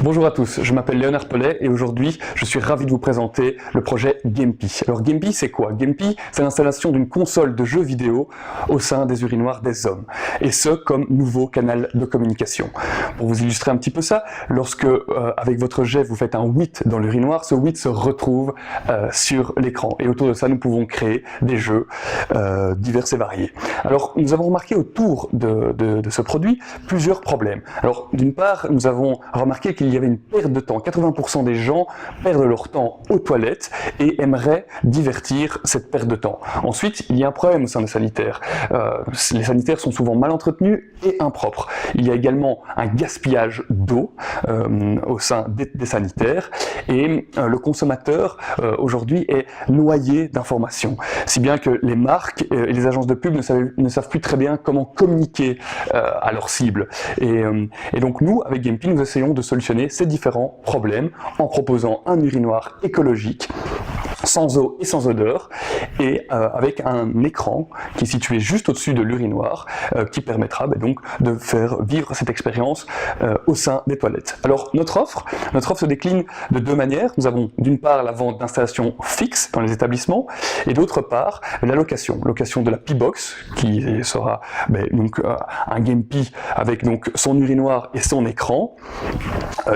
Bonjour à tous, je m'appelle Léonard Pellet et aujourd'hui je suis ravi de vous présenter le projet Gempy. Alors Gempy c'est quoi? Gempy c'est l'installation d'une console de jeux vidéo au sein des urinoirs des hommes, et ce comme nouveau canal de communication. Pour vous illustrer un petit peu ça, lorsque avec votre jet vous faites un 8 dans l'urinoir, ce 8 se retrouve sur l'écran, et autour de ça nous pouvons créer des jeux divers et variés. Alors nous avons remarqué autour de ce produit plusieurs problèmes. Alors d'une part nous avons remarqué qu'il y avait une perte de temps. 80% des gens perdent leur temps aux toilettes et aimeraient divertir cette perte de temps. Ensuite, il y a un problème au sein des sanitaires. Les sanitaires sont souvent mal entretenus et impropres. Il y a également un gaspillage d'eau au sein des sanitaires, et le consommateur aujourd'hui est noyé d'informations. Si bien que les marques et les agences de pub ne savent plus très bien comment communiquer à leur cible. Et donc nous, avec Gempy, nous essayons de solutionner ces différents problèmes en proposant un urinoir écologique, sans eau et sans odeur, et avec un écran qui est situé juste au-dessus de l'urinoir, qui permettra donc de faire vivre cette expérience au sein des toilettes. Alors notre offre se décline de deux manières. Nous avons d'une part la vente d'installations fixes dans les établissements, et d'autre part la location de la P-Box, qui sera donc un Gempy avec donc son urinoir et son écran,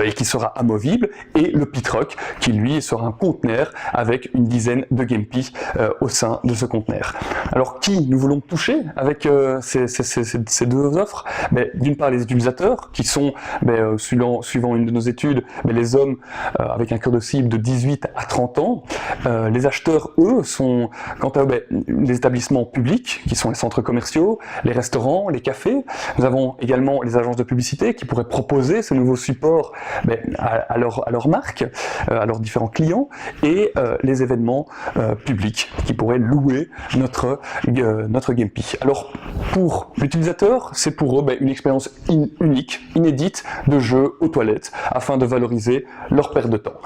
et qui sera amovible, et le P-Truck qui lui sera un conteneur avec une dizaine de Gempy au sein de ce conteneur. Alors qui nous voulons toucher avec ces deux offres? D'une part les utilisateurs qui sont, suivant une de nos études, les hommes avec un cœur de cible de 18 à 30 ans. Les acheteurs, eux, sont quant à eux les établissements publics qui sont les centres commerciaux, les restaurants, les cafés. Nous avons également les agences de publicité qui pourraient proposer ce nouveau support à leur marque, à leurs différents clients, et les événements publics qui pourraient louer notre Gempy. Alors pour l'utilisateur, c'est pour eux une expérience unique, inédite de jeu aux toilettes, afin de valoriser leur perte de temps.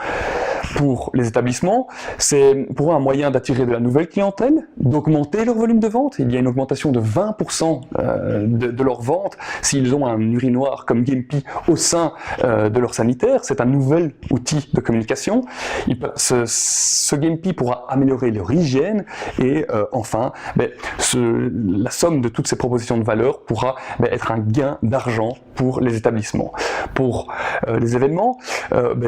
Pour les établissements, c'est pour eux un moyen d'attirer de la nouvelle clientèle, d'augmenter leur volume de vente. Il y a une augmentation de 20% de leurs ventes s'ils ont un urinoir comme Gempy au sein de leur sanitaire. C'est un nouvel outil de communication. Ce Gempy pourra améliorer leur hygiène, et enfin, la somme de toutes ces propositions de valeur pourra être un gain d'argent pour les établissements. Pour les événements,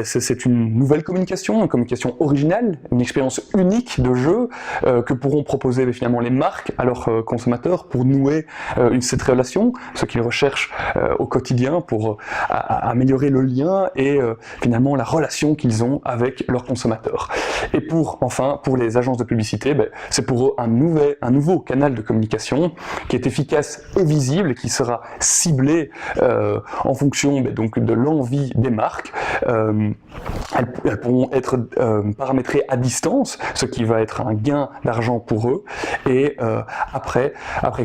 c'est une nouvelle communication, une communication originale, une expérience unique de jeu que pourront proposer finalement les marques à leurs consommateurs pour nouer cette relation, ce qu'ils recherchent au quotidien pour améliorer le lien et finalement la relation qu'ils ont avec leurs consommateurs. Et enfin, pour les agences de publicité, c'est pour eux un nouveau canal de communication qui est efficace et visible, et qui sera ciblé en fonction donc de l'envie des marques. Elles pourront être paramétrées à distance, ce qui va être un gain d'argent pour eux, et après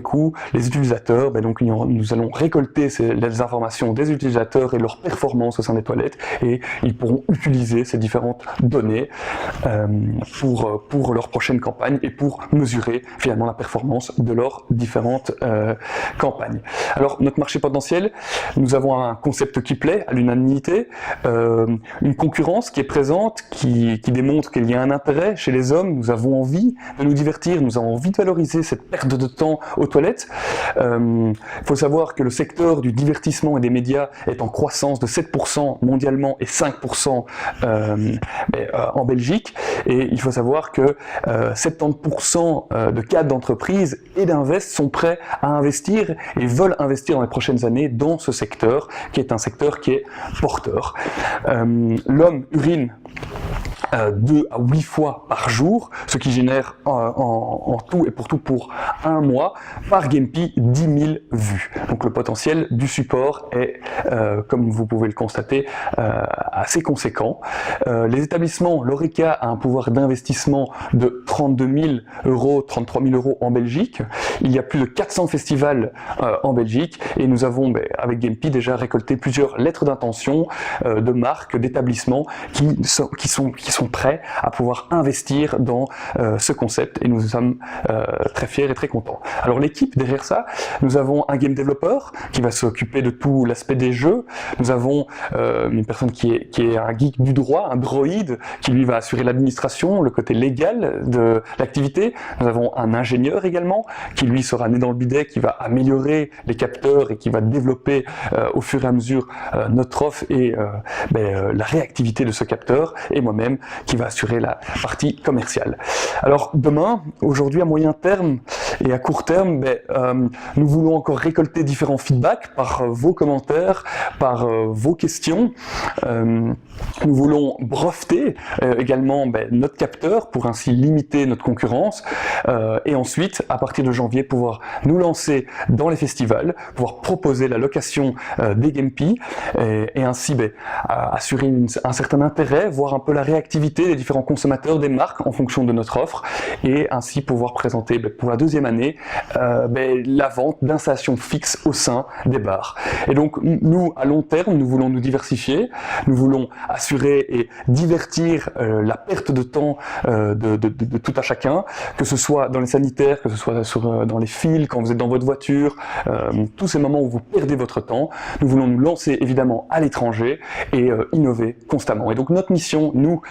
coup, les utilisateurs, donc nous allons récolter les informations des utilisateurs et leur performance au sein des toilettes, et ils pourront utiliser ces différentes données pour leur prochaine campagne et pour mesurer finalement la performance de leurs différentes campagnes. Alors notre marché potentiel, nous avons un concept qui plaît à l'unanimité, une concurrence qui est présente, qui démontre qu'il y a un intérêt chez les hommes. Nous avons envie de nous divertir, nous avons envie de valoriser cette perte de temps aux toilettes. Il faut savoir que le secteur du divertissement et des médias est en croissance de 7% mondialement et 5% en Belgique, et il faut savoir que 70% de cadres d'entreprise et d'invest sont prêts à investir et veulent investir dans les prochaines années dans ce secteur, qui est un secteur qui est porteur. L'homme urine 2 à 8 fois par jour, ce qui génère en tout et pour tout pour un mois par Gempy 10 000 vues. Donc le potentiel du support est, comme vous pouvez le constater, assez conséquent. Les établissements, l'Horeca a un pouvoir d'investissement de 32 000 euros, 33 000 euros en Belgique. Il y a plus de 400 festivals en Belgique, et nous avons avec Gempy déjà récolté plusieurs lettres d'intention de marques, d'établissements qui sont sont prêts à pouvoir investir dans ce concept et nous sommes très fiers et très contents. Alors l'équipe derrière ça, nous avons un game développeur qui va s'occuper de tout l'aspect des jeux, nous avons une personne qui est un geek du droit, un droïde, qui lui va assurer l'administration, le côté légal de l'activité, nous avons un ingénieur également qui lui sera né dans le bidet, qui va améliorer les capteurs et qui va développer au fur et à mesure notre offre et la réactivité de ce capteur, et moi-même qui va assurer la partie commerciale. Alors demain, aujourd'hui à moyen terme et à court terme, nous voulons encore récolter différents feedbacks par vos commentaires, par vos questions. Nous voulons breveter également notre capteur pour ainsi limiter notre concurrence et ensuite, à partir de janvier, pouvoir nous lancer dans les festivals, pouvoir proposer la location des Gempy et ainsi assurer un certain intérêt, voir un peu la réactivité des différents consommateurs, des marques en fonction de notre offre et ainsi pouvoir présenter pour la deuxième année la vente d'installations fixes au sein des bars. Et donc nous, à long terme, nous voulons nous diversifier, nous voulons assurer et divertir la perte de temps de tout à chacun, que ce soit dans les sanitaires, que ce soit dans les fils, quand vous êtes dans votre voiture, tous ces moments où vous perdez votre temps. Nous voulons nous lancer évidemment à l'étranger et innover constamment. Et donc notre mission, nous,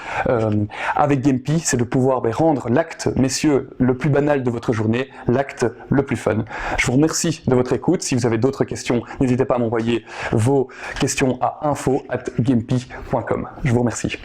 avec Gempy, c'est de pouvoir rendre l'acte, messieurs, le plus banal de votre journée, l'acte le plus fun. Je vous remercie de votre écoute. Si vous avez d'autres questions, n'hésitez pas à m'envoyer vos questions à info@gempy.com. Je vous remercie.